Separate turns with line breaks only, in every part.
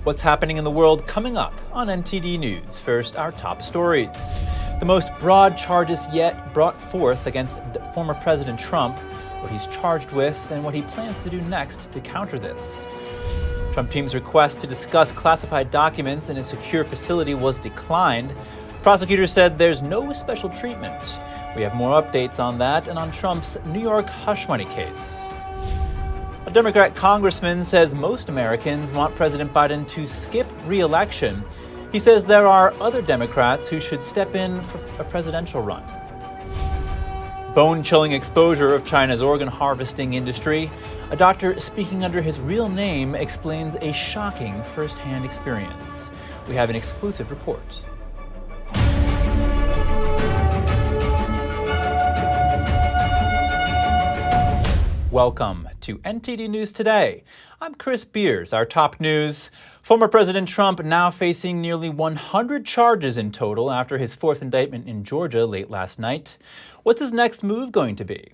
What's happening in the world coming up on NTD News. First, our top stories. The most broad charges yet brought forth against former President Trump, what he's charged with, and what he plans to do next to counter this. Trump team's request to discuss classified documents in a secure facility was declined. Prosecutors said there's no special treatment. We have more updates on that and on Trump's New York hush money case. A Democrat congressman says most Americans want President Biden to skip re-election. He says there are other Democrats who should step in for a presidential run. Bone-chilling exposure of China's organ harvesting industry. A doctor speaking under his real name explains a shocking first-hand experience. We have an exclusive report. Welcome to NTD News Today. I'm Chris Beers. Our top news: former President Trump now facing nearly 100 charges in total after his fourth indictment in Georgia late last night. What's his next move going to be?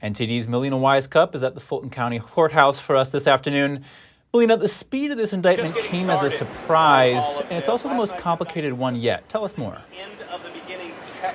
NTD's Melina Wisecup is at the Fulton County Courthouse for us this afternoon. Melina, the speed of this indictment came as a surprise, and it's also the most complicated one yet. Tell us more.
End of the beginning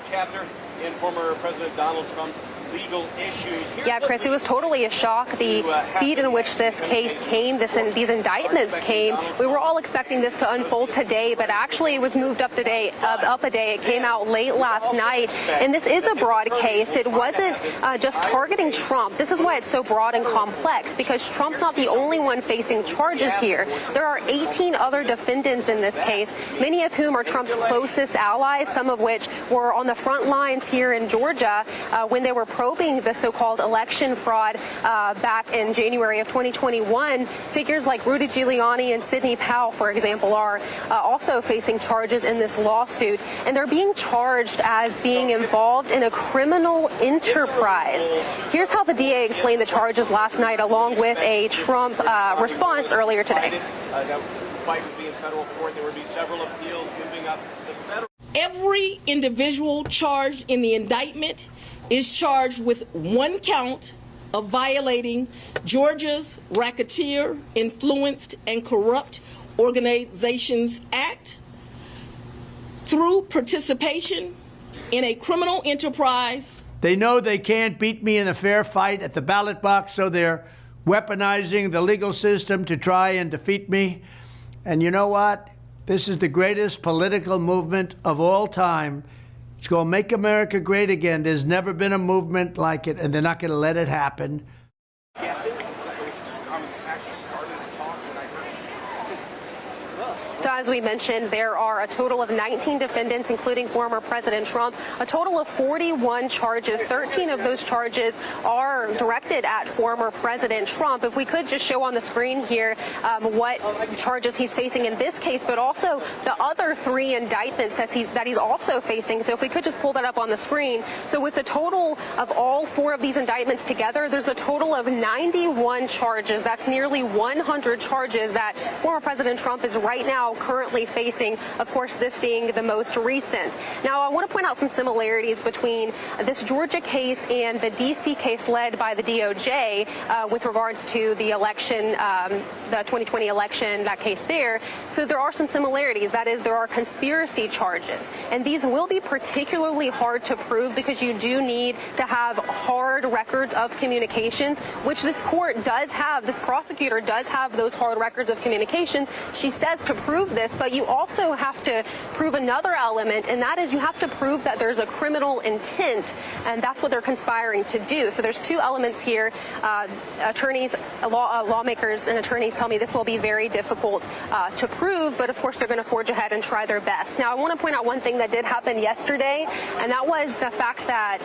chapter in former President Donald Trump's legal issues.
Yeah, Chris, it was totally a shock, the speed in which this case came, these indictments came. We were all expecting this to unfold today, but actually it was moved up a day. It came out late last night, and this is a broad case. It wasn't just targeting Trump. This is why it's so broad and complex, because Trump's not the only one facing charges here. There are 18 other defendants in this case, many of whom are Trump's closest allies, some of which were on the front lines here in Georgia when they were probing the so-called election fraud back in January of 2021. Figures like Rudy Giuliani and Sidney Powell, for example, are also facing charges in this lawsuit, and they're being charged as being involved in a criminal enterprise. Here's how the DA explained the charges last night, along with a Trump response earlier today.
That fight would be in federal court. There would be several appeals moving up to federal.
Every individual charged in the indictment is charged with one count of violating Georgia's Racketeer, Influenced, and Corrupt Organizations Act through participation in a criminal enterprise.
They know they can't beat me in a fair fight at the ballot box, so they're weaponizing the legal system to try and defeat me. And you know what? This is the greatest political movement of all time. It's going to make America great again. There's never been a movement like it, and they're not going to let it happen.
So as we mentioned, there are a total of 19 defendants, including former President Trump, a total of 41 charges. 13 of those charges are directed at former President Trump. If we could just show on the screen here what charges he's facing in this case, but also the other 3 indictments that he's also facing. So if we could just pull that up on the screen. So with the total of all 4 of these indictments together, there's a total of 91 charges. That's nearly 100 charges that former President Trump is right now currently facing, of course, this being the most recent. Now, I want to point out some similarities between this Georgia case and the D.C. case led by the DOJ with regards to the election, the 2020 election, that case there. So there are some similarities. That is, there are conspiracy charges, and these will be particularly hard to prove because you do need to have hard records of communications, which this court does have. This prosecutor does have those hard records of communications. She says to prove this, but you also have to prove another element, and that is you have to prove that there's a criminal intent, and that's what they're conspiring to do. So there's 2 elements here. Attorneys, lawmakers and attorneys tell me this will be very difficult to prove, but of course they're going to forge ahead and try their best. Now, I want to point out one thing that did happen yesterday, and that was the fact that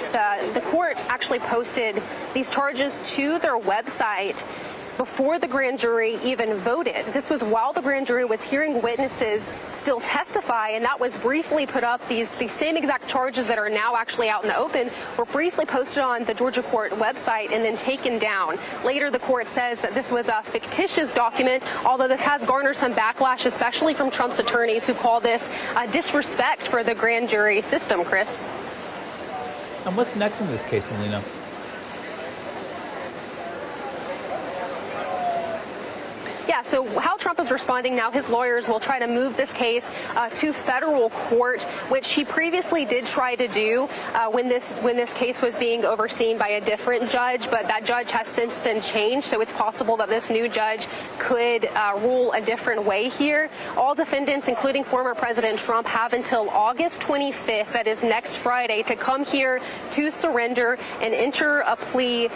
the court actually posted these charges to their website before the grand jury even voted. This was while the grand jury was hearing witnesses still testify, and that was briefly put up. These same exact charges that are now actually out in the open were briefly posted on the Georgia court website and then taken down. Later, the court says that this was a fictitious document, although this has garnered some backlash, especially from Trump's attorneys, who call this a disrespect for the grand jury system, Chris.
And what's next in this case, Melina?
So how Trump is responding now, his lawyers will try to move this case to federal court, which he previously did try to do when this case was being overseen by a different judge, but that judge has since been changed, so it's possible that this new judge could rule a different way here. All defendants, including former President Trump, have until August 25th, that is next Friday, to come here to surrender and enter a plea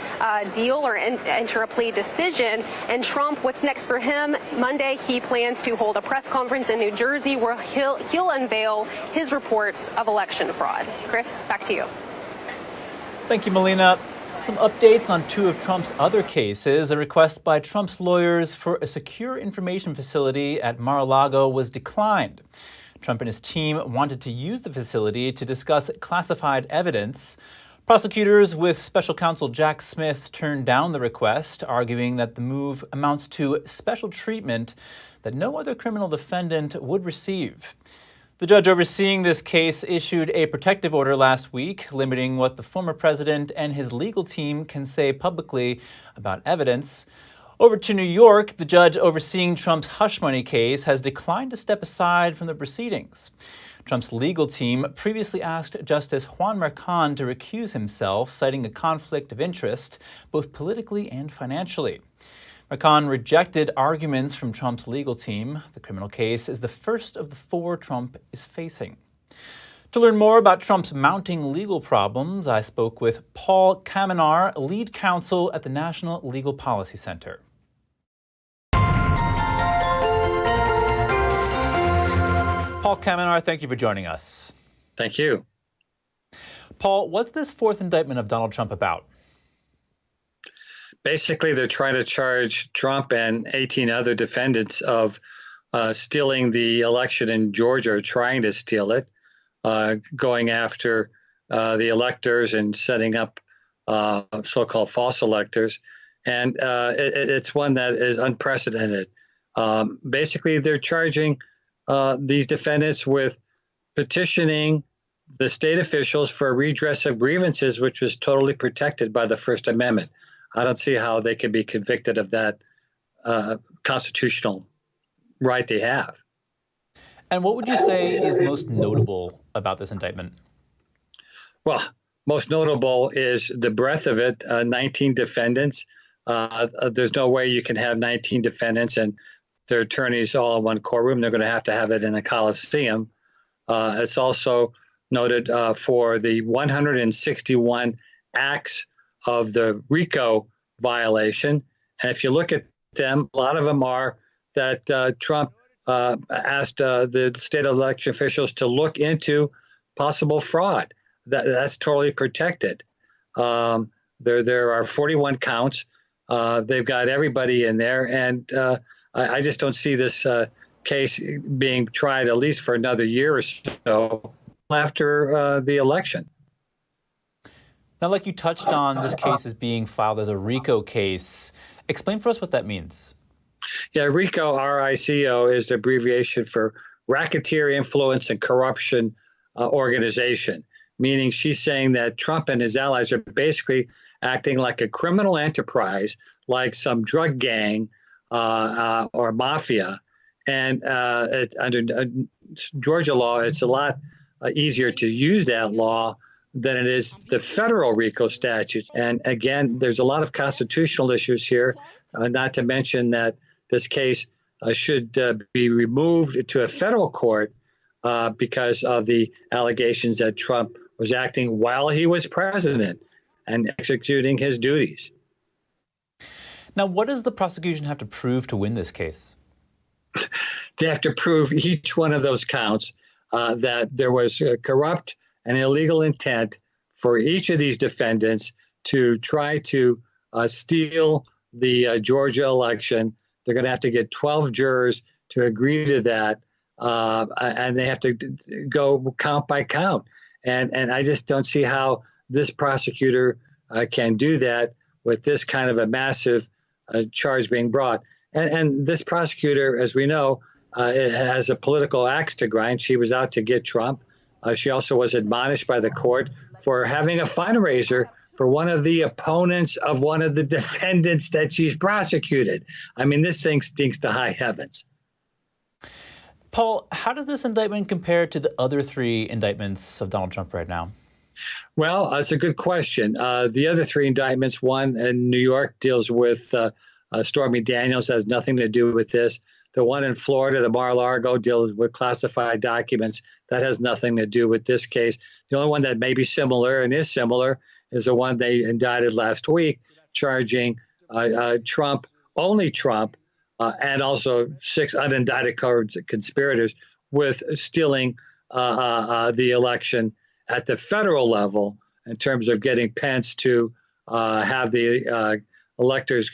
deal or enter a plea decision. And Trump, what's next for him? Monday, he plans to hold a press conference in New Jersey where he'll unveil his reports of election fraud. Chris, back to you.
Thank you, Melina. Some updates on two of Trump's other cases. A request by Trump's lawyers for a secure information facility at Mar-a-Lago was declined. Trump and his team wanted to use the facility to discuss classified evidence. Prosecutors with special counsel Jack Smith turned down the request, arguing that the move amounts to special treatment that no other criminal defendant would receive. The judge overseeing this case issued a protective order last week, limiting what the former president and his legal team can say publicly about evidence. Over to New York, the judge overseeing Trump's hush money case has declined to step aside from the proceedings. Trump's legal team previously asked Justice Juan Merchan to recuse himself, citing a conflict of interest, both politically and financially. Merchan rejected arguments from Trump's legal team. The criminal case is the first of the four Trump is facing. To learn more about Trump's mounting legal problems, I spoke with Paul Kamenar, lead counsel at the National Legal Policy Center. Paul Kamenar, thank you for joining us.
Thank you.
Paul, what's this fourth indictment of Donald Trump about?
Basically, they're trying to charge Trump and 18 other defendants of stealing the election in Georgia, or trying to steal it, going after the electors and setting up so-called false electors. And it's one that is unprecedented. Basically, they're charging these defendants with petitioning the state officials for redress of grievances, which was totally protected by the First Amendment. I don't see how they could be convicted of that constitutional right they have.
And what would you say is most notable about this indictment?
Well, most notable is the breadth of it, 19 defendants. There's no way you can have 19 defendants and their attorneys all in one courtroom. They're going to have it in a coliseum. It's also noted for the 161 acts of the RICO violation. And if you look at them, a lot of them are that Trump asked the state election officials to look into possible fraud. That's totally protected. There are 41 counts. They've got everybody in there. And I just don't see this case being tried at least for another year or so after the election.
Now, like you touched on, this case is being filed as a RICO case. Explain for us what that means.
Yeah, RICO, R-I-C-O, is the abbreviation for Racketeer Influence and Corruption Organization, meaning she's saying that Trump and his allies are basically acting like a criminal enterprise, like some drug gang or mafia. And under Georgia law, it's a lot easier to use that law than it is the federal RICO statute. And again, there's a lot of constitutional issues here, not to mention that this case should be removed to a federal court because of the allegations that Trump was acting while he was president and executing his duties.
Now, what does the prosecution have to prove to win this case?
They have to prove each one of those counts that there was corrupt and illegal intent for each of these defendants to try to steal the Georgia election. They're going to have to get 12 jurors to agree to that, and they have to go count by count. And I just don't see how this prosecutor can do that with this kind of a massive charge being brought. And this prosecutor, as we know, has a political axe to grind. She was out to get Trump. She also was admonished by the court for having a fundraiser for one of the opponents of one of the defendants that she's prosecuted. I mean, this thing stinks to high heavens.
Paul, how does this indictment compare to the other 3 indictments of Donald Trump right now?
Well, that's a good question. The other 3 indictments, one in New York deals with Stormy Daniels, has nothing to do with this. The one in Florida, the Mar-a-Lago, deals with classified documents. That has nothing to do with this case. The only one that may be similar and is similar is the one they indicted last week, charging Trump, only Trump, and also 6 unindicted conspirators with stealing the election at the federal level in terms of getting Pence to have the electors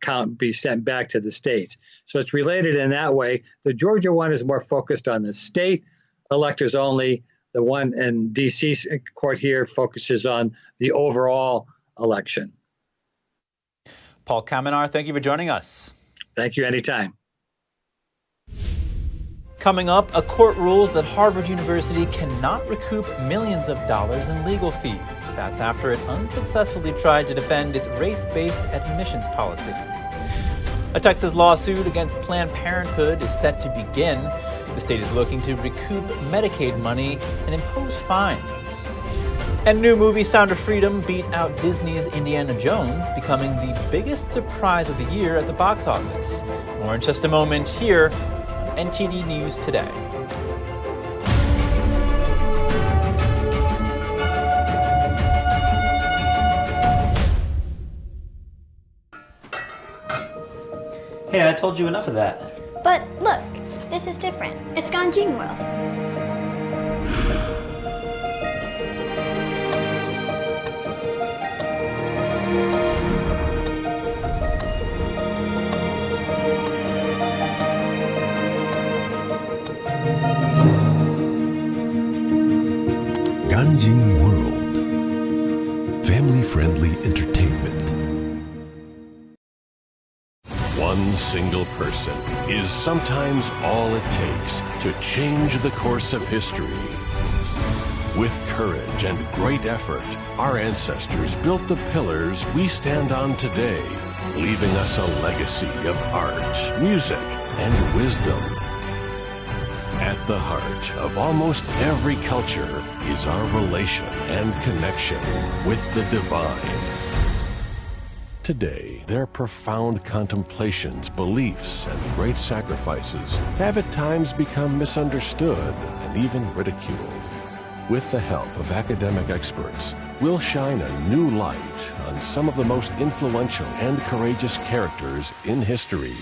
count be sent back to the states. So it's related in that way. The Georgia one is more focused on the state electors only. The one in D.C. court here focuses on the overall election.
Paul Kamenar, thank you for joining us.
Thank you anytime.
Coming up, a court rules that Harvard University cannot recoup millions of dollars in legal fees. That's after it unsuccessfully tried to defend its race-based admissions policy. A Texas lawsuit against Planned Parenthood is set to begin. The state is looking to recoup Medicaid money and impose fines. And new movie Sound of Freedom beat out Disney's Indiana Jones, becoming the biggest surprise of the year at the box office. More in just a moment here on NTD News Today.
Hey, I told you enough of that.
But look, this is different. It's Ganjin World.
Ganjin World. Family-friendly entertainment. One single person is sometimes all it takes to change the course of history. With courage and great effort, our ancestors built the pillars we stand on today, leaving us a legacy of art, music, and wisdom. At the heart of almost every culture is our relation and connection with the divine. Today, their profound contemplations, beliefs, and great sacrifices have at times become misunderstood and even ridiculed. With the help of academic experts, we'll shine a new light on some of the most influential and courageous characters in history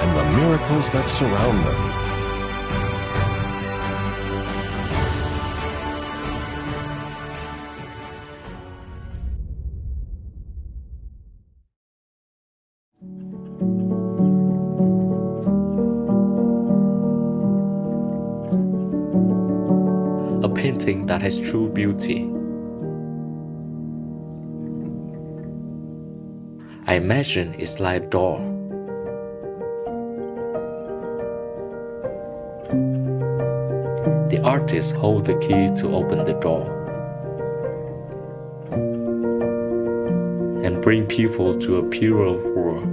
and the miracles that surround them.
A painting that has true beauty. I imagine it's like a door. The artist holds the key to open the door and bring people to a purer world.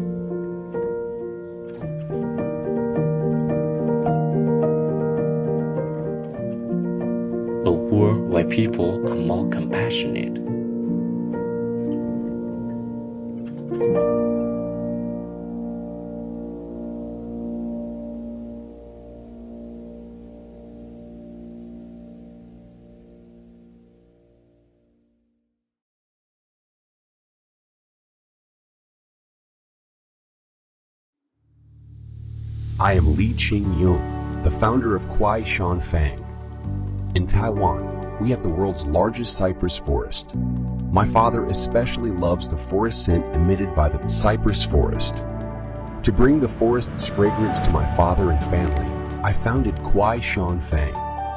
A world where people are more compassionate.
I am Li Qing-yung, the founder of Kwai Shan Fang. In Taiwan, we have the world's largest cypress forest. My father especially loves the forest scent emitted by the cypress forest. To bring the forest's fragrance to my father and family, I founded Kwai Shan Fang.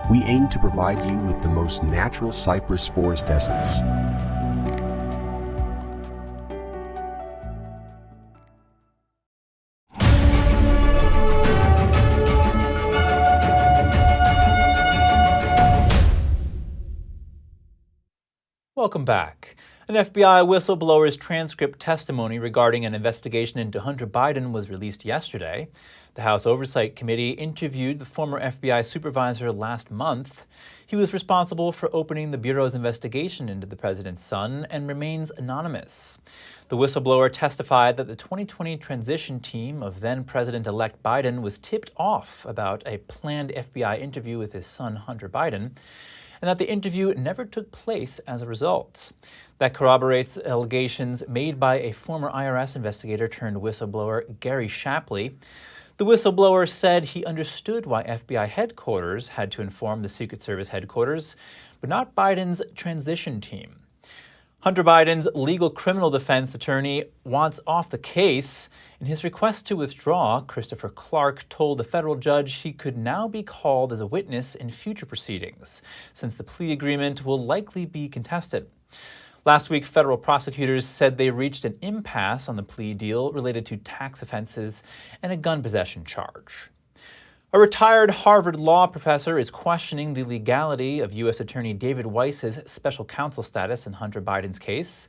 We aim to provide you with the most natural cypress forest essence.
Welcome back. An FBI whistleblower's transcript testimony regarding an investigation into Hunter Biden was released yesterday. The House Oversight Committee interviewed the former FBI supervisor last month. He was responsible for opening the Bureau's investigation into the president's son and remains anonymous. The whistleblower testified that the 2020 transition team of then-President-elect Biden was tipped off about a planned FBI interview with his son, Hunter Biden, and that the interview never took place as a result. That corroborates allegations made by a former IRS investigator turned whistleblower, Gary Shapley. The whistleblower said he understood why FBI headquarters had to inform the Secret Service headquarters, but not Biden's transition team. Hunter Biden's legal criminal defense attorney wants off the case. In his request to withdraw, Christopher Clark told the federal judge he could now be called as a witness in future proceedings, since the plea agreement will likely be contested. Last week, federal prosecutors said they reached an impasse on the plea deal related to tax offenses and a gun possession charge. A retired Harvard law professor is questioning the legality of U.S. Attorney David Weiss's special counsel status in Hunter Biden's case.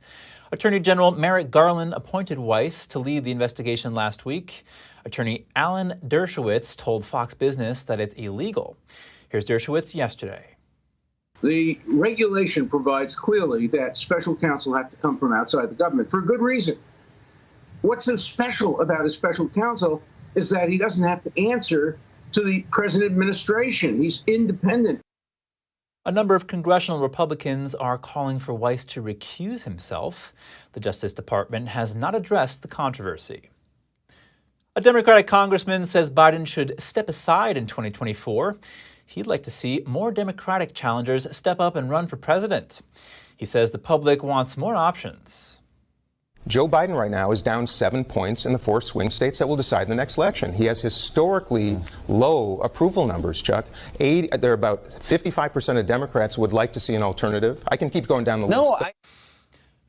Attorney General Merrick Garland appointed Weiss to lead the investigation last week. Attorney Alan Dershowitz told Fox Business that it's illegal. Here's Dershowitz yesterday.
The regulation provides clearly that special counsel have to come from outside the government for a good reason. What's so special about a special counsel is that he doesn't have to answer to the present administration. He's independent.
A number of congressional Republicans are calling for Weiss to recuse himself. The Justice Department has not addressed the controversy. A Democratic congressman says Biden should step aside in 2024. He'd like to see more Democratic challengers step up and run for president. He says the public wants more options.
Joe Biden right now is down 7 points in the 4 swing states that will decide the next election. He has historically low approval numbers, Chuck. There are about 55% of Democrats would like to see an alternative. I can keep going down the list.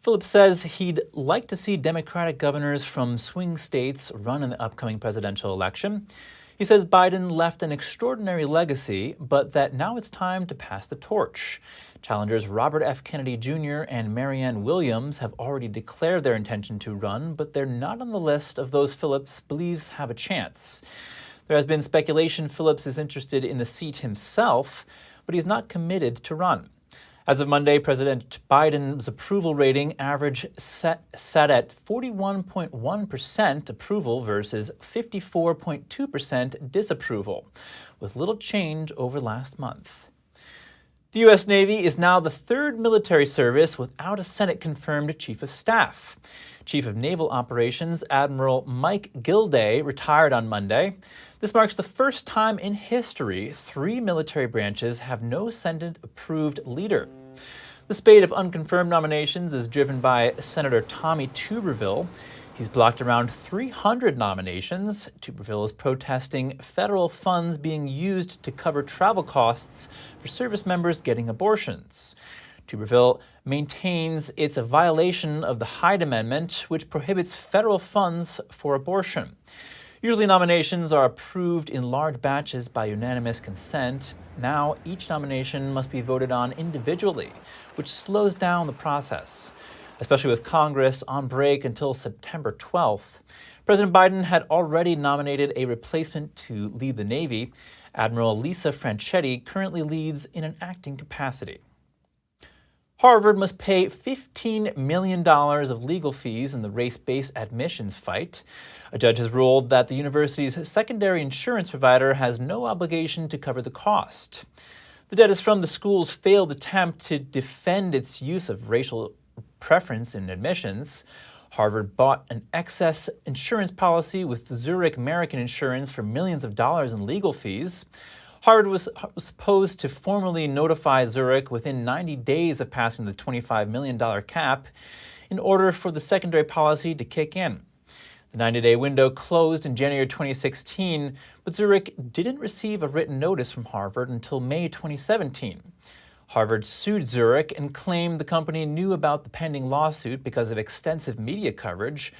Phillips says he'd like to see Democratic governors from swing states run in the upcoming presidential election. He says Biden left an extraordinary legacy, but that now it's time to pass the torch. Challengers Robert F. Kennedy Jr. and Marianne Williams have already declared their intention to run, but they're not on the list of those Phillips believes have a chance. There has been speculation Phillips is interested in the seat himself, but he's not committed to run. As of Monday, President Biden's approval rating average sat at 41.1% approval versus 54.2% disapproval, with little change over last month. The U.S. Navy is now the third military service without a Senate-confirmed Chief of Staff. Chief of Naval Operations Admiral Mike Gilday retired on Monday. This marks the first time in history 3 military branches have no Senate-approved leader. The spate of unconfirmed nominations is driven by Senator Tommy Tuberville. He's blocked around 300 nominations. Tuberville is protesting federal funds being used to cover travel costs for service members getting abortions. Tuberville maintains it's a violation of the Hyde Amendment, which prohibits federal funds for abortion. Usually nominations are approved in large batches by unanimous consent. Now each nomination must be voted on individually, which slows down the process, especially with Congress on break until September 12th. President Biden had already nominated a replacement to lead the Navy. Admiral Lisa Franchetti currently leads in an acting capacity. Harvard must pay $15 million of legal fees in the race-based admissions fight. A judge has ruled that the university's secondary insurance provider has no obligation to cover the cost. The debt is from the school's failed attempt to defend its use of racial preference in admissions. Harvard bought an excess insurance policy with Zurich American Insurance for millions of dollars in legal fees. Harvard was supposed to formally notify Zurich within 90 days of passing the $25 million cap in order for the secondary policy to kick in. The 90-day window closed in January 2016, but Zurich didn't receive a written notice from Harvard until May 2017. Harvard sued Zurich and claimed the company knew about the pending lawsuit because of extensive media coverage,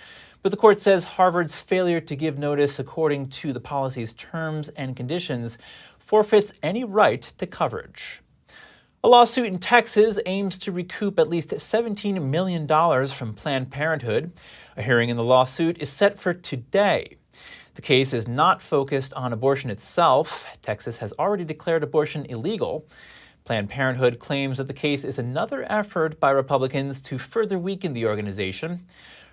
but the court says Harvard's failure to give notice according to the policy's terms and conditions forfeits any right to coverage. A lawsuit in Texas aims to recoup at least $17 million from Planned Parenthood. A hearing in the lawsuit is set for today. The case is not focused on abortion itself. Texas has already declared abortion illegal. Planned Parenthood claims that the case is another effort by Republicans to further weaken the organization.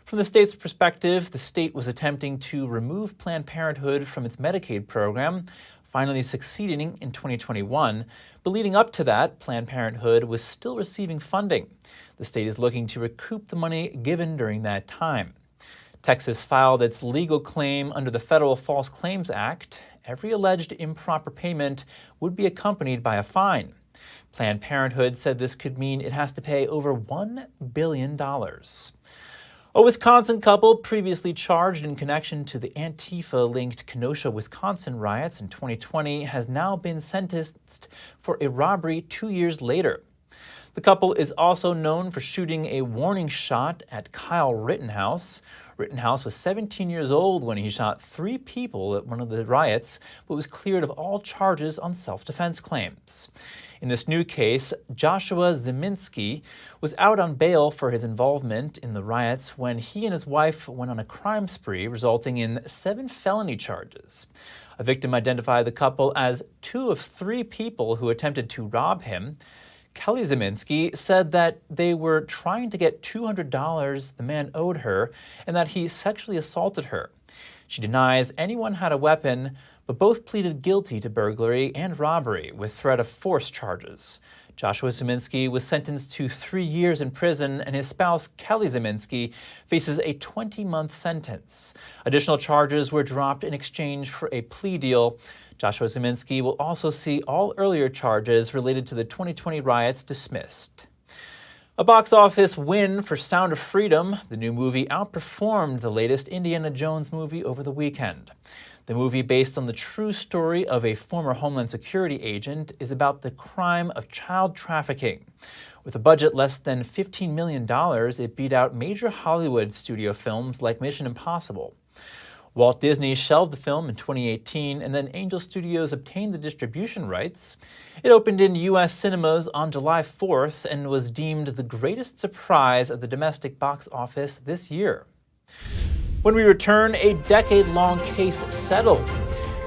From the state's perspective, the state was attempting to remove Planned Parenthood from its Medicaid program, finally succeeding in 2021. But leading up to that, Planned Parenthood was still receiving funding. The state is looking to recoup the money given during that time. Texas filed its legal claim under the Federal False Claims Act. Every alleged improper payment would be accompanied by a fine. Planned Parenthood said this could mean it has to pay over $1 billion. A Wisconsin couple previously charged in connection to the Antifa-linked Kenosha, Wisconsin riots in 2020 has now been sentenced for a robbery 2 years later. The couple is also known for shooting a warning shot at Kyle Rittenhouse. Rittenhouse was 17 years old when he shot 3 people at one of the riots, but was cleared of all charges on self-defense claims. In this new case, Joshua Zeminski was out on bail for his involvement in the riots when he and his wife went on a crime spree, resulting in 7 felony charges. A victim identified the couple as 2 of 3 people who attempted to rob him. Kelly Zeminski said that they were trying to get $200 the man owed her and that he sexually assaulted her. She denies anyone had a weapon, but both pleaded guilty to burglary and robbery with threat of force charges. Joshua Zeminski was sentenced to 3 years in prison, and his spouse, Kelly Zeminski, faces a 20-month sentence. Additional charges were dropped in exchange for a plea deal. Joshua Zeminski will also see all earlier charges related to the 2020 riots dismissed. A box office win for Sound of Freedom. The new movie outperformed the latest Indiana Jones movie over the weekend. The movie, based on the true story of a former Homeland Security agent, is about the crime of child trafficking. With a budget less than $15 million, it beat out major Hollywood studio films like Mission Impossible. Walt Disney shelved the film in 2018, and then Angel Studios obtained the distribution rights. It opened in U.S. cinemas on July 4th and was deemed the greatest surprise at the domestic box office this year. When we return, a decade-long case settled.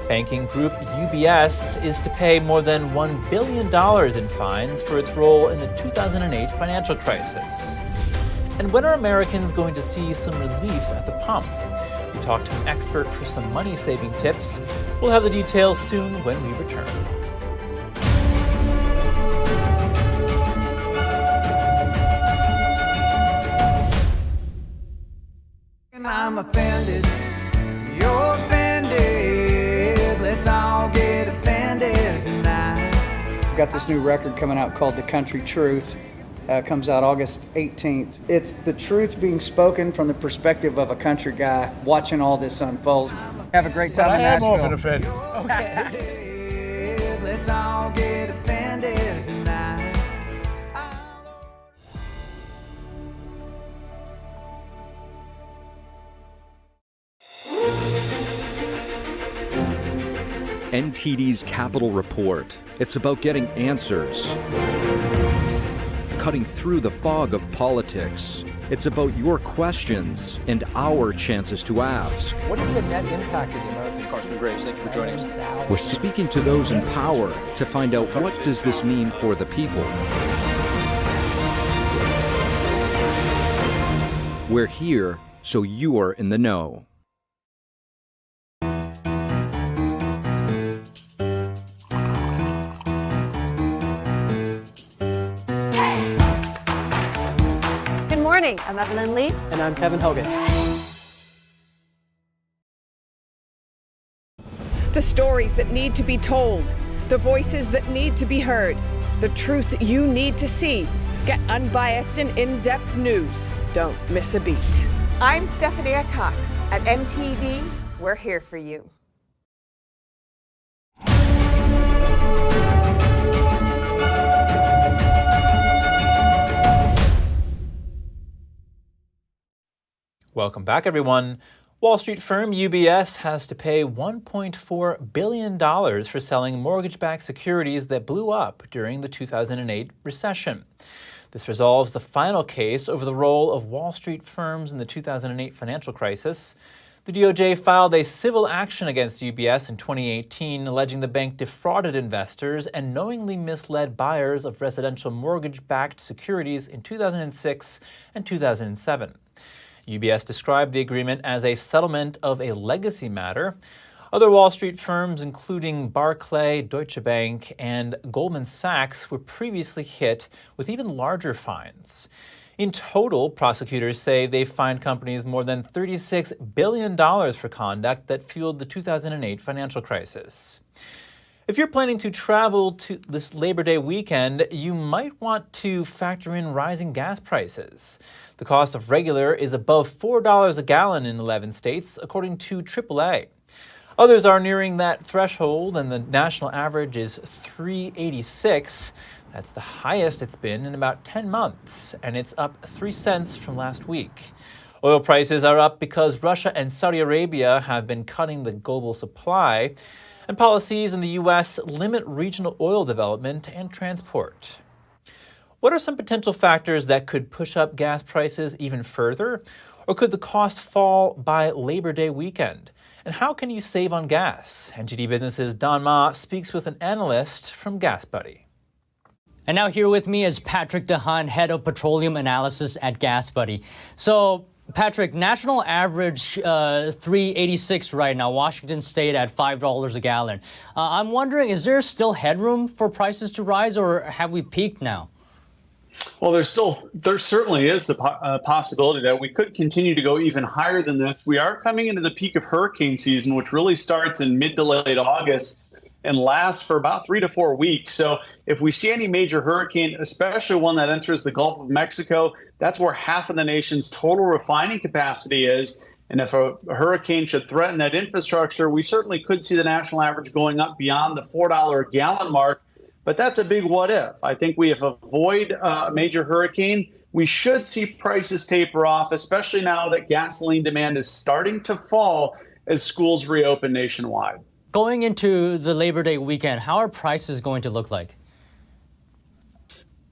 Banking group UBS is to pay more than $1 billion in fines for its role in the 2008 financial crisis. And when are Americans going to see some relief at the pump? We talked to an expert for some money-saving tips. We'll have the details soon when we return.
I'm offended, you're offended, let's all get offended tonight.
I've got this new record coming out called The Country Truth. Comes out August 18th. It's the truth being spoken from the perspective of a country guy watching all this unfold. Have a great time in Nashville.
I'm often offended.
Okay. Let's all get offended tonight.
NTD's Capitol Report. It's about getting answers. Cutting through the fog of politics. It's about your questions and our chances to ask.
What is the net impact of the American Congressman Graves? Thank you for joining us.
We're speaking to those in power to find out what does this mean for the people. We're here so you are in the know.
I'm Evelyn Lee.
And I'm Kevin Hogan.
The stories that need to be told, the voices that need to be heard, the truth that you need to see. Get unbiased and in-depth news. Don't miss a beat. I'm Stephanie Cox. At NTD, we're here for you.
Welcome back, everyone. Wall Street firm UBS has to pay $1.4 billion for selling mortgage-backed securities that blew up during the 2008 recession. This resolves the final case over the role of Wall Street firms in the 2008 financial crisis. The DOJ filed a civil action against UBS in 2018, alleging the bank defrauded investors and knowingly misled buyers of residential mortgage-backed securities in 2006 and 2007. UBS described the agreement as a settlement of a legacy matter. Other Wall Street firms, including Barclays, Deutsche Bank, and Goldman Sachs, were previously hit with even larger fines. In total, prosecutors say they fined companies more than $36 billion for conduct that fueled the 2008 financial crisis. If you're planning to travel to this Labor Day weekend, you might want to factor in rising gas prices. The cost of regular is above $4 a gallon in 11 states, according to AAA. Others are nearing that threshold, and the national average is $3.86. That's the highest it's been in about 10 months, and it's up 3 cents from last week. Oil prices are up because Russia and Saudi Arabia have been cutting the global supply, and policies in the U.S. limit regional oil development and transport. What are some potential factors that could push up gas prices even further? Or could the cost fall by Labor Day weekend? And how can you save on gas? NTD Business's Don Ma speaks with an analyst from Gasbuddy.
And now here with me is Patrick DeHaan, Head of Petroleum Analysis at Gasbuddy. So, Patrick, national average $3.86 right now, Washington State at $5 a gallon. I'm wondering, is there still headroom for prices to rise, or have we peaked now?
Well, there certainly is the possibility that we could continue to go even higher than this. We are coming into the peak of hurricane season, which really starts in mid to late August and lasts for about 3 to 4 weeks. So if we see any major hurricane, especially one that enters the Gulf of Mexico, that's where half of the nation's total refining capacity is. And if a hurricane should threaten that infrastructure, we certainly could see the national average going up beyond the $4 a gallon mark. But that's a big what if. I think if avoid a major hurricane, we should see prices taper off, especially now that gasoline demand is starting to fall as schools reopen nationwide.
Going into the Labor Day weekend, how are prices going to look like?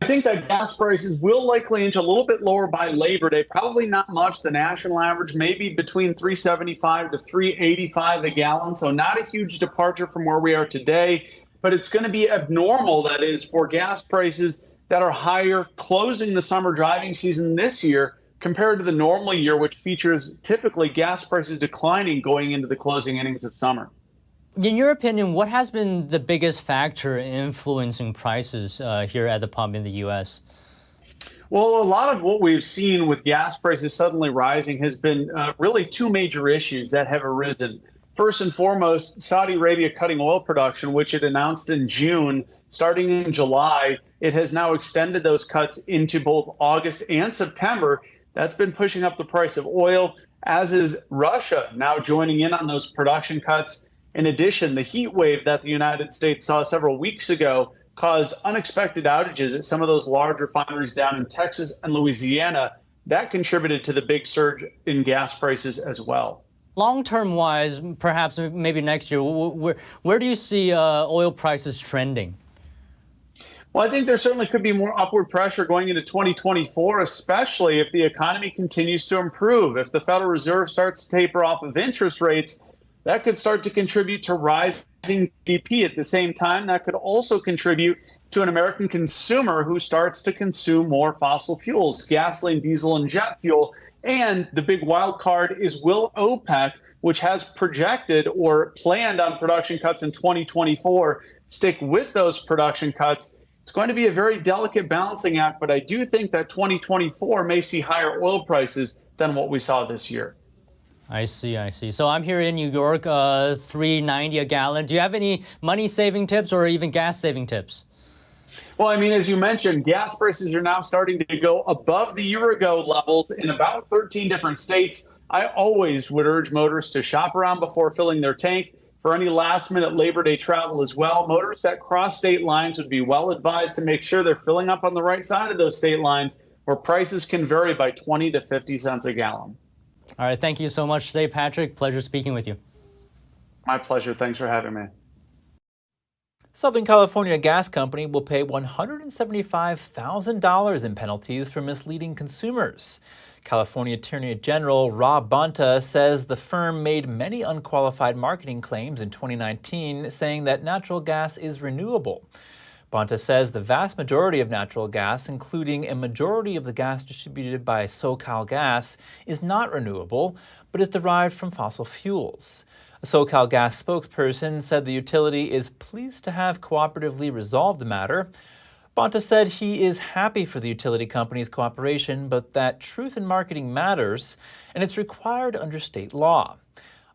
I think that gas prices will likely inch a little bit lower by Labor Day, probably not much. The national average maybe between $3.75 to $3.85 a gallon, so not a huge departure from where we are today. But it's going to be abnormal, that is, for gas prices that are higher closing the summer driving season this year compared to the normal year, which features typically gas prices declining going into the closing innings of summer.
In your opinion, what has been the biggest factor influencing prices here at the pump in the U.S.?
Well, a lot of what we've seen with gas prices suddenly rising has been really two major issues that have arisen. First and foremost, Saudi Arabia cutting oil production, which it announced in June. Starting in July, it has now extended those cuts into both August and September. That's been pushing up the price of oil, as is Russia now joining in on those production cuts. In addition, the heat wave that the United States saw several weeks ago caused unexpected outages at some of those large refineries down in Texas and Louisiana. That contributed to the big surge in gas prices as well.
Long-term wise, perhaps maybe next year, where do you see oil prices trending?
Well, I think there certainly could be more upward pressure going into 2024, especially if the economy continues to improve. If the Federal Reserve starts to taper off of interest rates, that could start to contribute to rising GDP. At the same time, that could also contribute to an American consumer who starts to consume more fossil fuels, gasoline, diesel, and jet fuel. And the big wild card is, will OPEC, which has projected or planned on production cuts in 2024, stick with those production cuts? It's going to be a very delicate balancing act, but I do think that 2024 may see higher oil prices than what we saw this year.
I see. So I'm here in New York, $3.90 a gallon. Do you have any money-saving tips or even gas-saving tips?
Well, I mean, as you mentioned, gas prices are now starting to go above the year-ago levels in about 13 different states. I always would urge motorists to shop around before filling their tank. For any last-minute Labor Day travel as well, motorists that cross state lines would be well advised to make sure they're filling up on the right side of those state lines, where prices can vary by 20 to 50 cents a gallon.
All right, thank you so much today, Patrick. Pleasure speaking with you.
My pleasure. Thanks for having me.
Southern California Gas Company will pay $175,000 in penalties for misleading consumers. California Attorney General Rob Bonta says the firm made many unqualified marketing claims in 2019, saying that natural gas is renewable. Bonta says the vast majority of natural gas, including a majority of the gas distributed by Socalgas, is not renewable, but is derived from fossil fuels. A Socalgas spokesperson said the utility is pleased to have cooperatively resolved the matter. Bonta said he is happy for the utility company's cooperation, but that truth in marketing matters, and it's required under state law.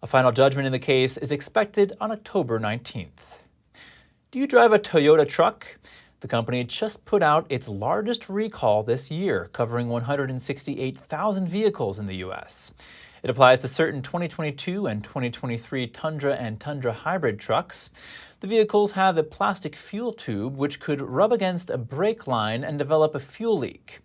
A final judgment in the case is expected on October 19th. Do you drive a Toyota truck? The company just put out its largest recall this year, covering 168,000 vehicles in the U.S. It applies to certain 2022 and 2023 Tundra and Tundra hybrid trucks. The vehicles have a plastic fuel tube which could rub against a brake line and develop a fuel leak.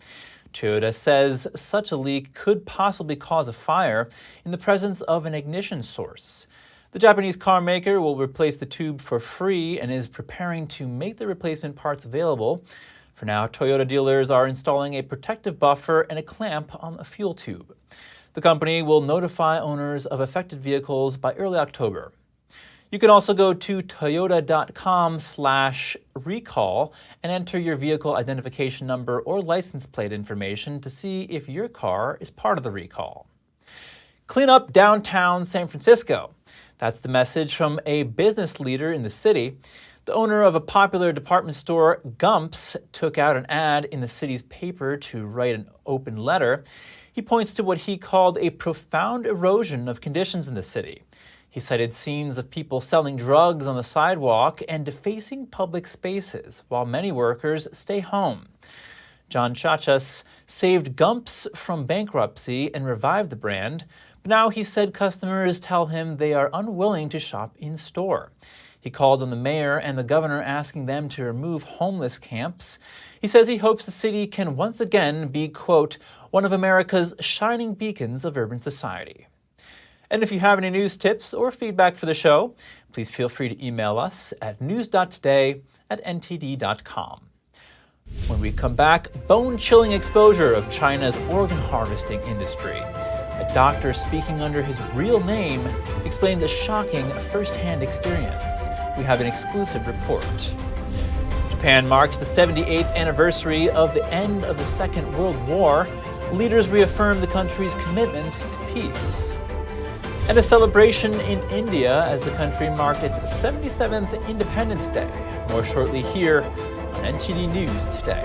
Toyota says such a leak could possibly cause a fire in the presence of an ignition source. The Japanese car maker will replace the tube for free and is preparing to make the replacement parts available. For now, Toyota dealers are installing a protective buffer and a clamp on the fuel tube. The company will notify owners of affected vehicles by early October. You can also go to toyota.com/recall and enter your vehicle identification number or license plate information to see if your car is part of the recall. Clean up downtown San Francisco. That's the message from a business leader in the city. The owner of a popular department store, Gumps, took out an ad in the city's paper to write an open letter. He points to what he called a profound erosion of conditions in the city. He cited scenes of people selling drugs on the sidewalk and defacing public spaces, while many workers stay home. John Chachas saved Gumps from bankruptcy and revived the brand, but now he said customers tell him they are unwilling to shop in-store. He called on the mayor and the governor asking them to remove homeless camps. He says he hopes the city can once again be, quote, one of America's shining beacons of urban society. And if you have any news tips or feedback for the show, please feel free to email us at news.today@ntd.com. When we come back, bone-chilling exposure of China's organ harvesting industry. A doctor speaking under his real name explains a shocking first-hand experience. We have an exclusive report. Japan marks the 78th anniversary of the end of the Second World War. Leaders reaffirm the country's commitment to peace. And a celebration in India as the country marked its 77th Independence Day. More shortly here on NTD News Today.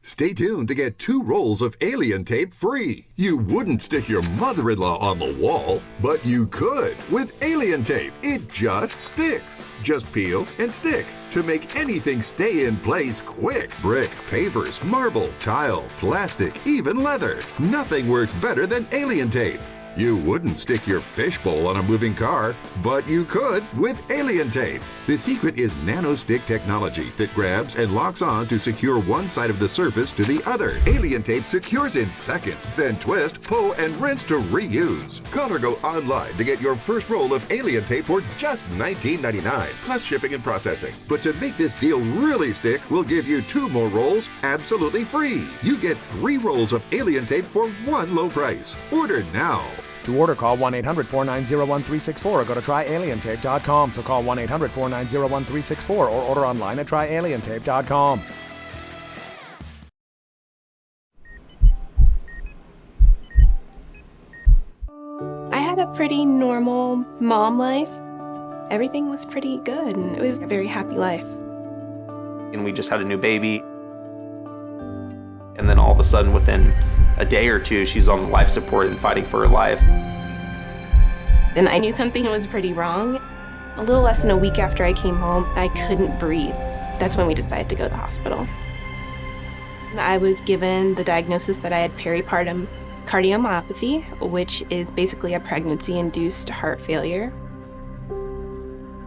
Stay tuned to get 2 rolls of alien tape free. You wouldn't stick your mother-in-law on the wall, but you could with alien tape. It just sticks. Just peel and stick to make anything stay in place quick. Brick, pavers, marble, tile, plastic, even leather. Nothing works better than alien tape. You wouldn't stick your fishbowl on a moving car, but you could with alien tape. The secret is nano-stick technology that grabs and locks on to secure one side of the surface to the other. Alien tape secures in seconds, then twist, pull, and rinse to reuse. Call or go online to get your first roll of alien tape for just $19.99, plus shipping and processing. But to make this deal really stick, we'll give you 2 more rolls absolutely free. You get 3 rolls of alien tape for one low price. Order now.
To order, call 1-800-490-1364 or go to tryalientape.com. So call 1-800-490-1364 or order online at tryalientape.com.
I had a pretty normal mom life. Everything was pretty good, and it was a very happy life.
And we just had a new baby. And then all of a sudden, within a day or two, she's on life support and fighting for her life.
And I knew something was pretty wrong. A little less than a week after I came home, I couldn't breathe. That's when we decided to go to the hospital. I was given the diagnosis that I had peripartum cardiomyopathy, which is basically a pregnancy-induced heart failure.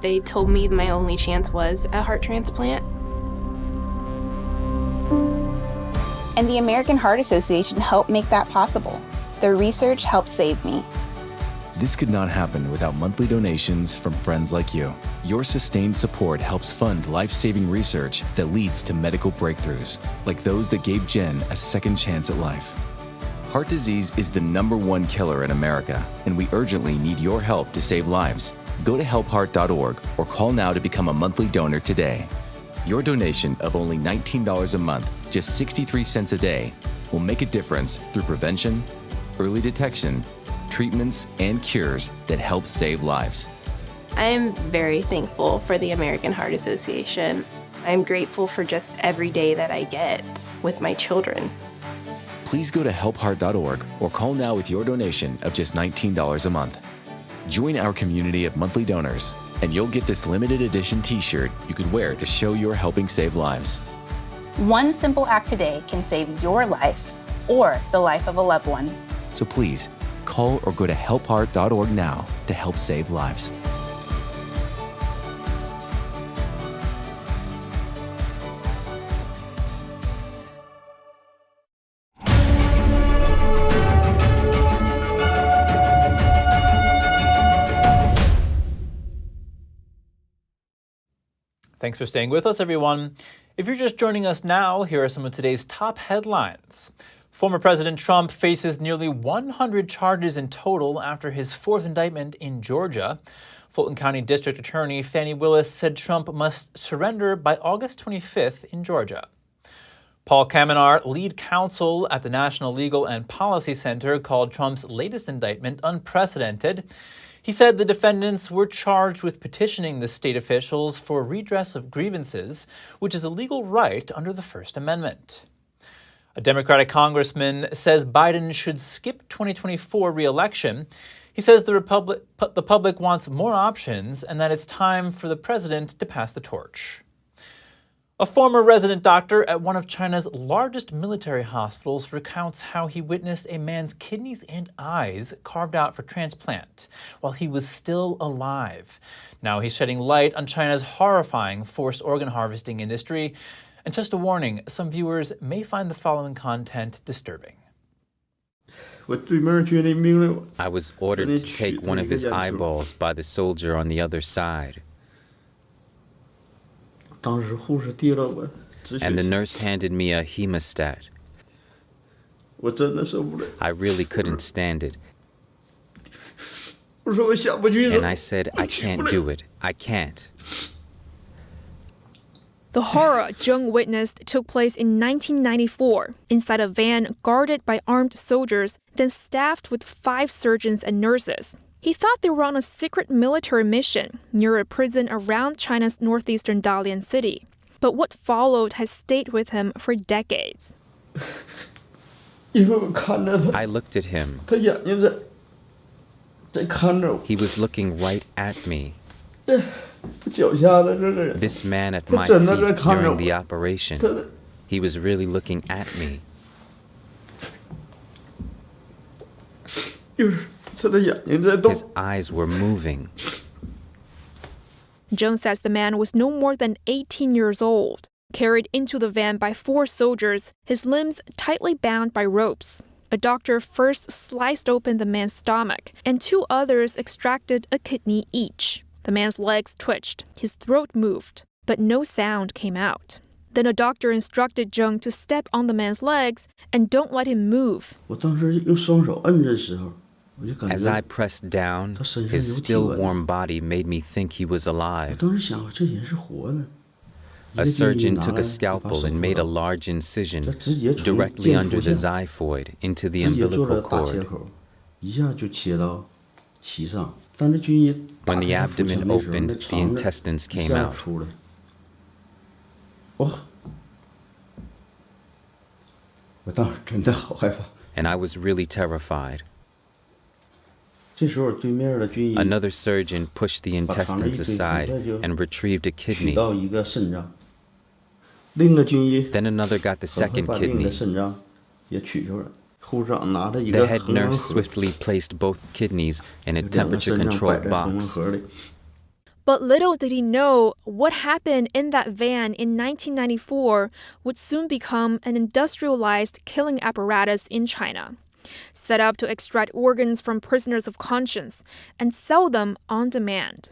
They told me my only chance was a heart transplant.
And the American Heart Association helped make that possible. Their research helped save me.
This could not happen without monthly donations from friends like you. Your sustained support helps fund life-saving research that leads to medical breakthroughs, like those that gave Jen a second chance at life. Heart disease is the #1 killer in America, and we urgently need your help to save lives. Go to helpheart.org or call now to become a monthly donor today. Your donation of only $19 a month, just 63 cents a day, will make a difference through prevention, early detection, treatments, and cures that help save lives.
I am very thankful for the American Heart Association. I'm grateful for just every day that I get with my children.
Please go to helpheart.org or call now with your donation of just $19 a month. Join our community of monthly donors, and you'll get this limited edition t-shirt you can wear to show you're helping save lives.
One simple act today can save your life or the life of a loved one.
So please, call or go to helpheart.org now to help save lives.
Thanks for staying with us, everyone. If you're just joining us now, here are some of today's top headlines. Former President Trump faces nearly 100 charges in total after his 4th indictment in Georgia. Fulton County District Attorney Fannie Willis said Trump must surrender by August 25th in Georgia. Paul Kamenar, lead counsel at the National Legal and Policy Center, called Trump's latest indictment unprecedented. He said the defendants were charged with petitioning the state officials for redress of grievances, which is a legal right under the First Amendment. A Democratic congressman says Biden should skip 2024 re-election. He says the public wants more options and that it's time for the president to pass the torch. A former resident doctor at one of China's largest military hospitals recounts how he witnessed a man's kidneys and eyes carved out for transplant while he was still alive. Now he's shedding light on China's horrifying forced organ harvesting industry. And just a warning, some viewers may find the following content disturbing.
I was ordered to take one of his eyeballs by the soldier on the other side. And the nurse handed me a hemostat. I really couldn't stand it. And I said, I can't do it. I can't.
The horror Jone witnessed took place in 1994 inside a van guarded by armed soldiers, then staffed with 5 surgeons and nurses. He thought they were on a secret military mission near a prison around China's northeastern Dalian city. But what followed has stayed with him for decades.
I looked at him. He was looking right at me. This man at my feet during the operation, he was really looking at me. His eyes were moving.
Jone says the man was no more than 18 years old, carried into the van by 4 soldiers, his limbs tightly bound by ropes. A doctor first sliced open the man's stomach, and 2 others extracted a kidney each. The man's legs twitched, his throat moved, but no sound came out. Then a doctor instructed Jone to step on the man's legs and don't let him move.
As I pressed down, his still warm body made me think he was alive. A surgeon took a scalpel and made a large incision directly under the xiphoid into the umbilical cord. When the abdomen opened, the intestines came out. And I was really terrified. Another surgeon pushed the intestines aside and retrieved a kidney. Then another got the second kidney. The head nurse swiftly placed both kidneys in a temperature-controlled box.
But little did he know what happened in that van in 1994 would soon become an industrialized killing apparatus in China, set up to extract organs from prisoners of conscience and sell them on demand.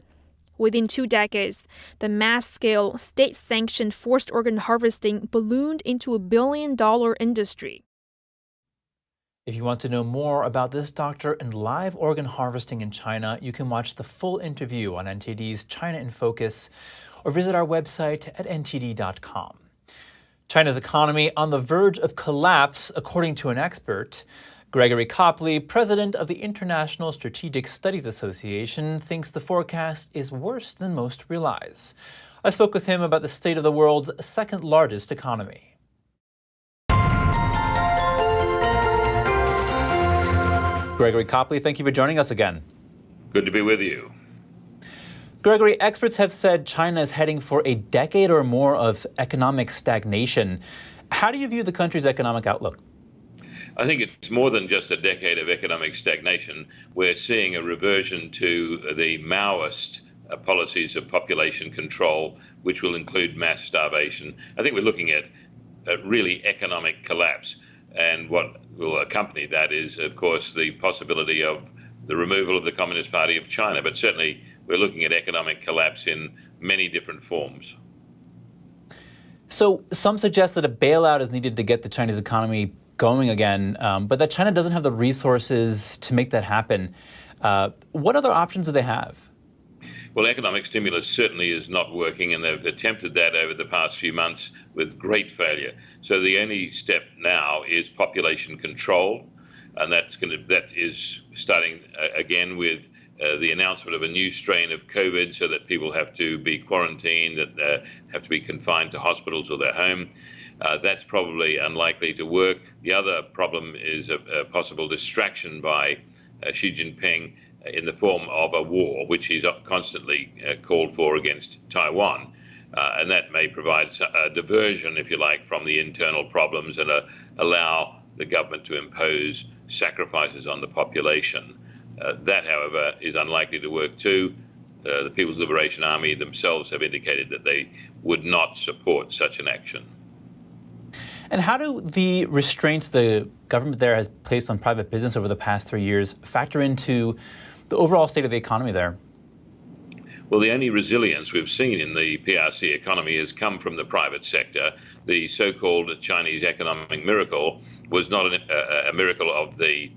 Within 2 decades, the mass-scale, state-sanctioned forced organ harvesting ballooned into $1 billion industry.
If you want to know more about this doctor and live organ harvesting in China, you can watch the full interview on NTD's China in Focus or visit our website at ntd.com. China's economy on the verge of collapse, according to an expert. Gregory Copley, president of the International Strategic Studies Association, thinks the forecast is worse than most realize. I spoke with him about the state of the world's second largest economy. Gregory Copley, thank you for joining us again.
Good to be with you.
Gregory, experts have said China is heading for a decade or more of economic stagnation. How do you view the country's economic outlook?
I think it's more than just a decade of economic stagnation. We're seeing a reversion to the Maoist policies of population control, which will include mass starvation. I think we're looking at a really economic collapse. And what will accompany that is, of course, the possibility of the removal of the Communist Party of China. But certainly, we're looking at economic collapse in many different forms.
So some suggest that a bailout is needed to get the Chinese economy going again, but that China doesn't have the resources to make that happen. What other options do they have?
Well, economic stimulus certainly is not working, and they've attempted that over the past few months with great failure. So the only step now is population control, and that is starting again with the announcement of a new strain of COVID, so that people have to be quarantined, that have to be confined to hospitals or their home. That's probably unlikely to work. The other problem is a possible distraction by Xi Jinping in the form of a war, which he's constantly called for against Taiwan. And that may provide a diversion, if you like, from the internal problems and allow the government to impose sacrifices on the population. That, however, is unlikely to work too. The People's Liberation Army themselves have indicated that they would not support such an action.
And how do the restraints the government there has placed on private business over the past 3 years factor into the overall state of the economy there?
Well, the only resilience we've seen in the PRC economy has come from the private sector. The so-called Chinese economic miracle was not a miracle of the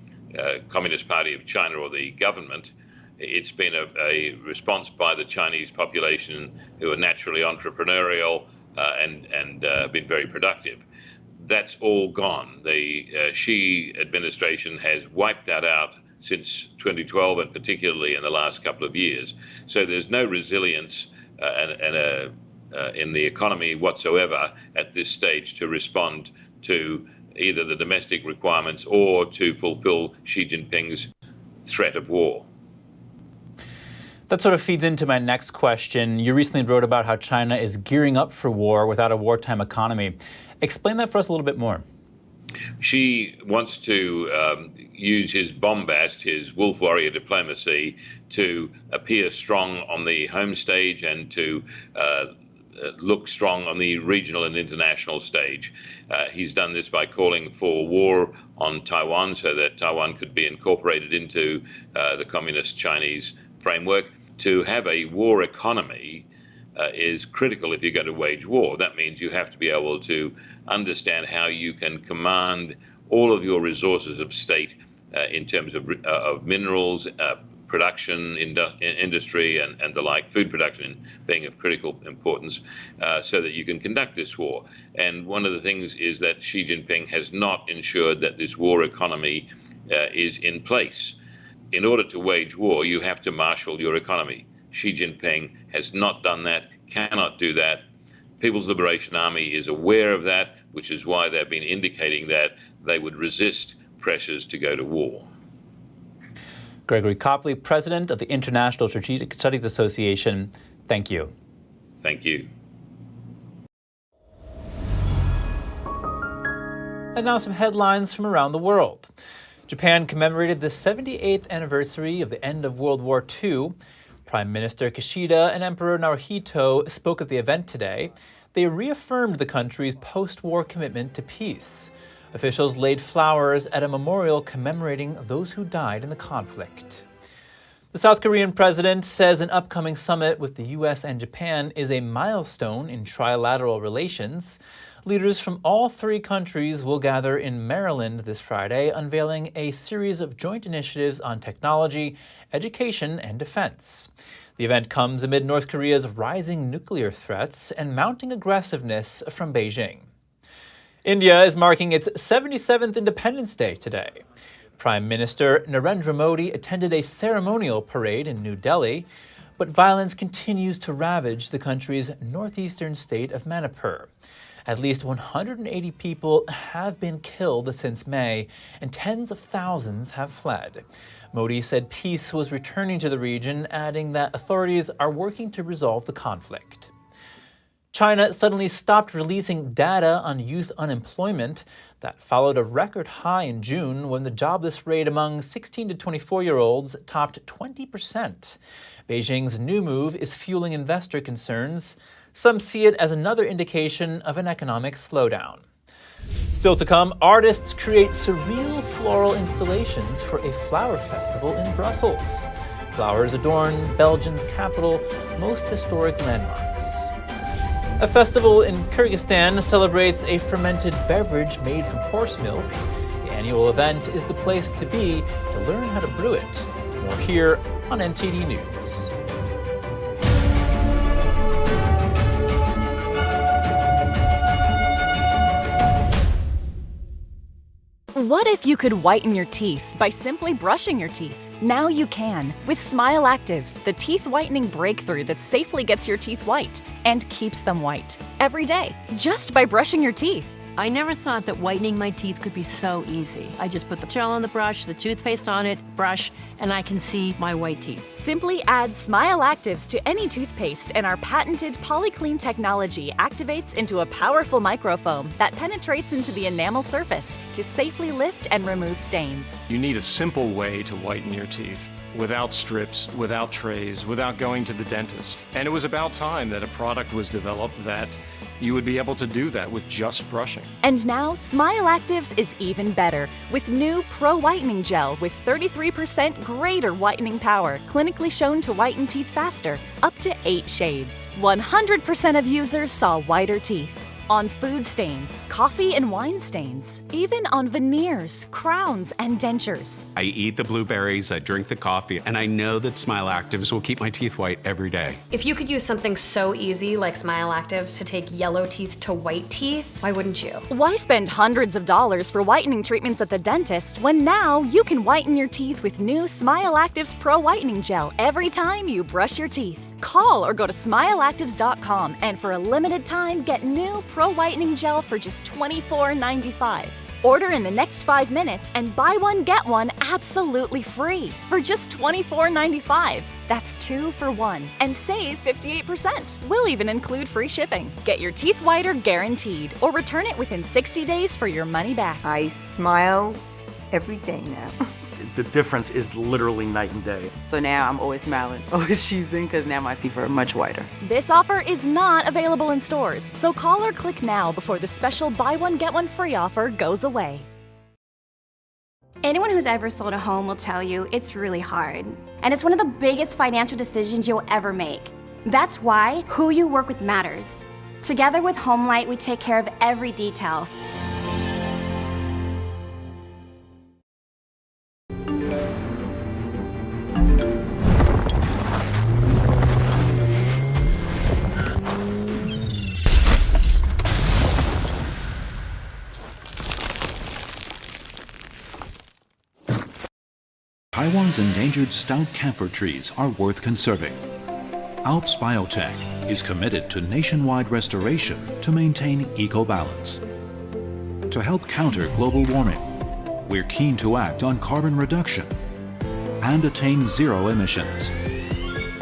Communist Party of China or the government. It's been a response by the Chinese population, who are naturally entrepreneurial and been very productive. That's all gone. The Xi administration has wiped that out since 2012, and particularly in the last couple of years. So there's no resilience in the economy whatsoever at this stage to respond to either the domestic requirements or to fulfill Xi Jinping's threat of war.
That sort of feeds into my next question. You recently wrote about how China is gearing up for war without a wartime economy. Explain that for us a little bit more.
Xi wants to use his bombast, his wolf warrior diplomacy, to appear strong on the home stage and to look strong on the regional and international stage. He's done this by calling for war on Taiwan so that Taiwan could be incorporated into the communist Chinese framework. To have a war economy is critical if you're going to wage war. That means you have to be able to understand how you can command all of your resources of state in terms of minerals, production, industry, and the like, food production being of critical importance, so that you can conduct this war. And one of the things is that Xi Jinping has not ensured that this war economy is in place. In order to wage war, you have to marshal your economy. Xi Jinping has not done that, cannot do that. People's Liberation Army is aware of that, which is why they've been indicating that they would resist pressures to go to war.
Gregory Copley, president of the International Strategic Studies Association, thank you.
Thank you.
And now some headlines from around the world. Japan commemorated the 78th anniversary of the end of World War II Prime Minister Kishida and Emperor Naruhito spoke at the event today. They reaffirmed the country's post-war commitment to peace. Officials laid flowers at a memorial commemorating those who died in the conflict. The South Korean president says an upcoming summit with the U.S. and Japan is a milestone in trilateral relations. Leaders from all three countries will gather in Maryland this Friday, unveiling a series of joint initiatives on technology, education, and defense. The event comes amid North Korea's rising nuclear threats and mounting aggressiveness from Beijing. India is marking its 77th Independence Day today. Prime Minister Narendra Modi attended a ceremonial parade in New Delhi, but violence continues to ravage the country's northeastern state of Manipur. At least 180 people have been killed since May, and tens of thousands have fled. Modi said peace was returning to the region, adding that authorities are working to resolve the conflict. China suddenly stopped releasing data on youth unemployment. That followed a record high in June when the jobless rate among 16 to 24-year-olds topped 20%. Beijing's new move is fueling investor concerns. Some see it as another indication of an economic slowdown. Still to come, artists create surreal floral installations for a flower festival in Brussels. Flowers adorn Belgium's capital, most historic landmarks. A festival in Kyrgyzstan celebrates a fermented beverage made from horse milk. The annual event is the place to be to learn how to brew it. More here on NTD News.
What if you could whiten your teeth by simply brushing your teeth? Now you can with Smile Actives, the teeth whitening breakthrough that safely gets your teeth white and keeps them white every day, just by brushing your teeth.
I never thought that whitening my teeth could be so easy. I just put the gel on the brush, the toothpaste on it, brush, and I can see my white teeth.
Simply add Smile Actives to any toothpaste and our patented PolyClean technology activates into a powerful microfoam that penetrates into the enamel surface to safely lift and remove stains.
You need a simple way to whiten your teeth. Without strips, without trays, without going to the dentist. And it was about time that a product was developed that you would be able to do that with just brushing.
And now, Smile Actives is even better with new Pro Whitening Gel with 33% greater whitening power, clinically shown to whiten teeth faster, up to 8 shades. 100% of users saw whiter teeth. On food stains, coffee and wine stains, even on veneers, crowns, and dentures.
I eat the blueberries, I drink the coffee, and I know that Smile Actives will keep my teeth white every day.
If you could use something so easy like Smile Actives to take yellow teeth to white teeth, why wouldn't you?
Why spend hundreds of dollars for whitening treatments at the dentist when now you can whiten your teeth with new Smile Actives Pro Whitening Gel every time you brush your teeth? Call or go to smileactives.com and for a limited time get new Pro Whitening Gel for just $24.95. Order in the next 5 minutes and buy one get one absolutely free for just $24.95. That's 2 for 1 and save 58%. We'll even include free shipping. Get your teeth whiter guaranteed or return it within 60 days for your money back.
I smile every day now.
The difference is literally night and day.
So now I'm always smiling, always choosing, because now my teeth are much whiter.
This offer is not available in stores, so call or click now before the special buy one get one free offer goes away.
Anyone who's ever sold a home will tell you it's really hard. And it's one of the biggest financial decisions you'll ever make. That's why who you work with matters. Together with HomeLight, we take care of every detail.
Taiwan's endangered stout camphor trees are worth conserving. Alps Biotech is committed to nationwide restoration to maintain eco-balance. To help counter global warming, we're keen to act on carbon reduction and attain zero emissions.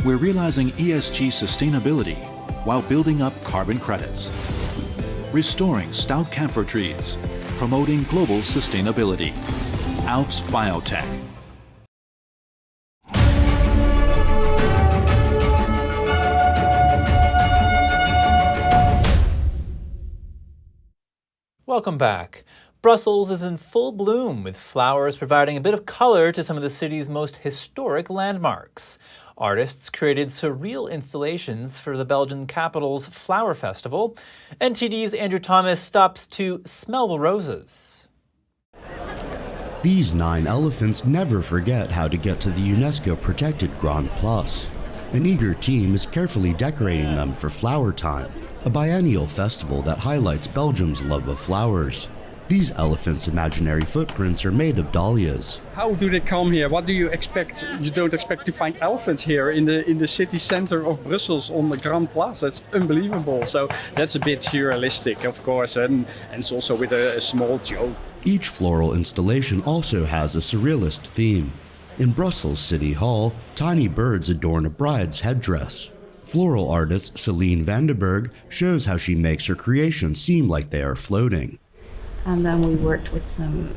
We're realizing ESG sustainability while building up carbon credits. Restoring stout camphor trees, promoting global sustainability. Alps Biotech.
Welcome back. Brussels is in full bloom, with flowers providing a bit of color to some of the city's most historic landmarks. Artists created surreal installations for the Belgian capital's Flower Festival. NTD's Andrew Thomas stops to smell the roses.
These 9 elephants never forget how to get to the UNESCO-protected Grand Place. An eager team is carefully decorating them for Flower Time, a biennial festival that highlights Belgium's love of flowers. These elephants' imaginary footprints are made of dahlias.
How do they come here? What do you expect? You don't expect to find elephants here in the city center of Brussels on the Grand Place. That's unbelievable. So that's a bit surrealistic, of course, and it's also with a small joke.
Each floral installation also has a surrealist theme. In Brussels City Hall, tiny birds adorn a bride's headdress. Floral artist Celine Vandenberg shows how she makes her creations seem like they are floating.
And then we worked with some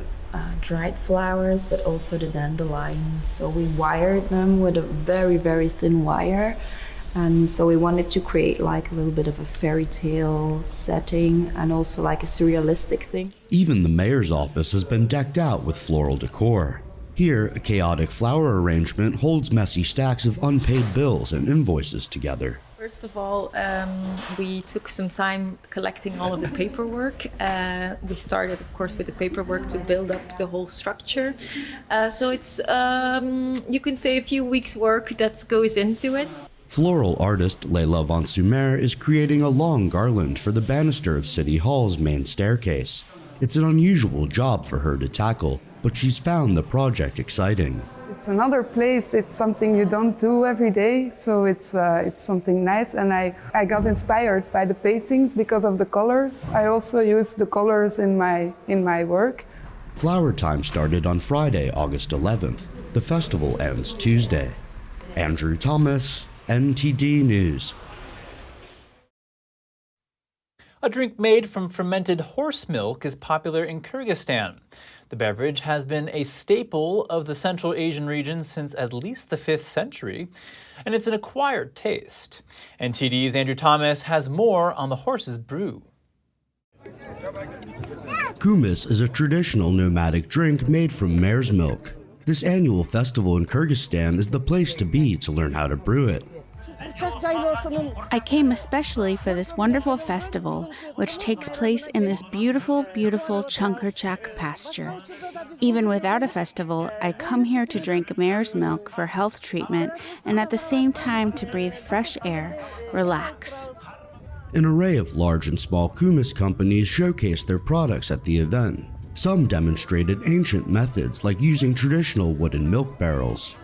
dried flowers, but also the dandelions. So we wired them with a very, very thin wire. And so we wanted to create like a little bit of a fairy tale setting and also like a surrealistic thing.
Even the mayor's office has been decked out with floral decor. Here, a chaotic flower arrangement holds messy stacks of unpaid bills and invoices together.
First of all, we took some time collecting all of the paperwork. We started, of course, with the paperwork to build up the whole structure. So it's, you can say, a few weeks' work that goes into it.
Floral artist Leila van Sumer is creating a long garland for the banister of City Hall's main staircase. It's an unusual job for her to tackle, but she's found the project exciting.
It's another place, it's something you don't do every day, so it's something nice, and I got inspired by the paintings because of the colors. I also use the colors in my work.
Flower Time started on Friday, August 11th. The festival ends Tuesday. Andrew Thomas, NTD News.
A drink made from fermented horse milk is popular in Kyrgyzstan. The beverage has been a staple of the Central Asian region since at least the 5th century, and it's an acquired taste. NTD's Andrew Thomas has more on the horse's brew.
Kumis is a traditional nomadic drink made from mare's milk. This annual festival in Kyrgyzstan is the place to be to learn how to brew it.
I came especially for this wonderful festival, which takes place in this beautiful, beautiful Chunkerchak pasture. Even without a festival, I come here to drink mare's milk for health treatment and at the same time to breathe fresh air, relax.
An array of large and small kumis companies showcased their products at the event. Some demonstrated ancient methods like using traditional wooden milk barrels.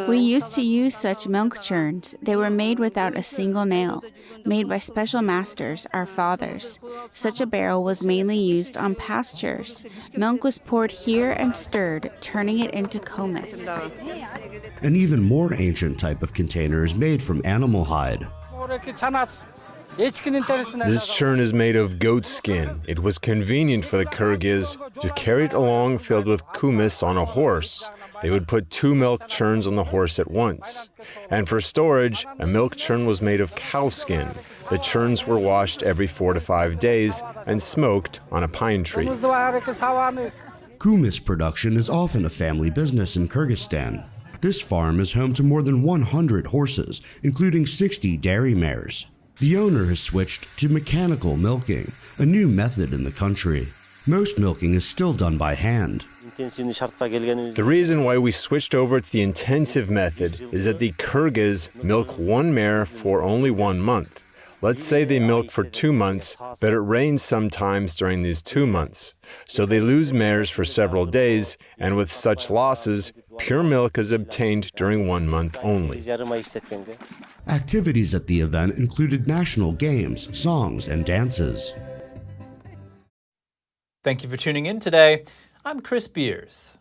We used to use such milk churns. They were made without a single nail, made by special masters, our fathers. Such a barrel was mainly used on pastures. Milk was poured here and stirred, turning it into kumis.
An even more ancient type of container is made from animal hide.
This churn is made of goat skin. It was convenient for the Kyrgyz to carry it along filled with kumis on a horse. They would put 2 milk churns on the horse at once. And for storage, a milk churn was made of cow skin. The churns were washed every 4 to 5 days and smoked on a pine tree.
Kumis production is often a family business in Kyrgyzstan. This farm is home to more than 100 horses, including 60 dairy mares. The owner has switched to mechanical milking, a new method in the country. Most milking is still done by hand.
The reason why we switched over to the intensive method is that the Kyrgyz milk one mare for only 1 month. Let's say they milk for 2 months, but it rains sometimes during these 2 months. So they lose mares for several days, and with such losses, pure milk is obtained during 1 month only.
Activities at the event included national games, songs, and dances.
Thank you for tuning in today. I'm Chris Beers.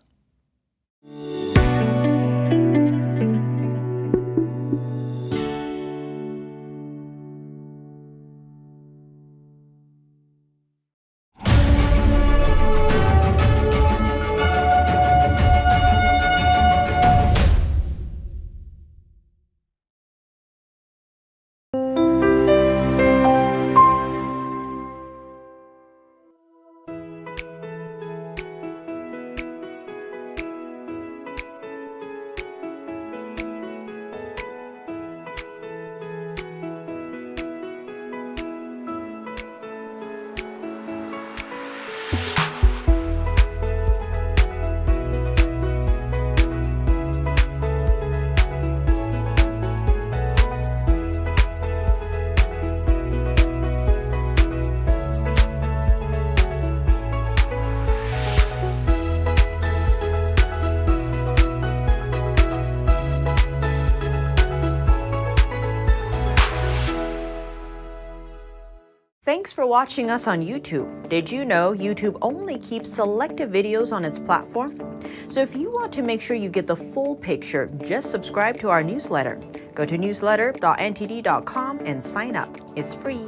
Thanks for watching us on YouTube. Did you know YouTube only keeps selective videos on its platform? So if you want to make sure you get the full picture, just subscribe to our newsletter. Go to newsletter.ntd.com and sign up. It's free.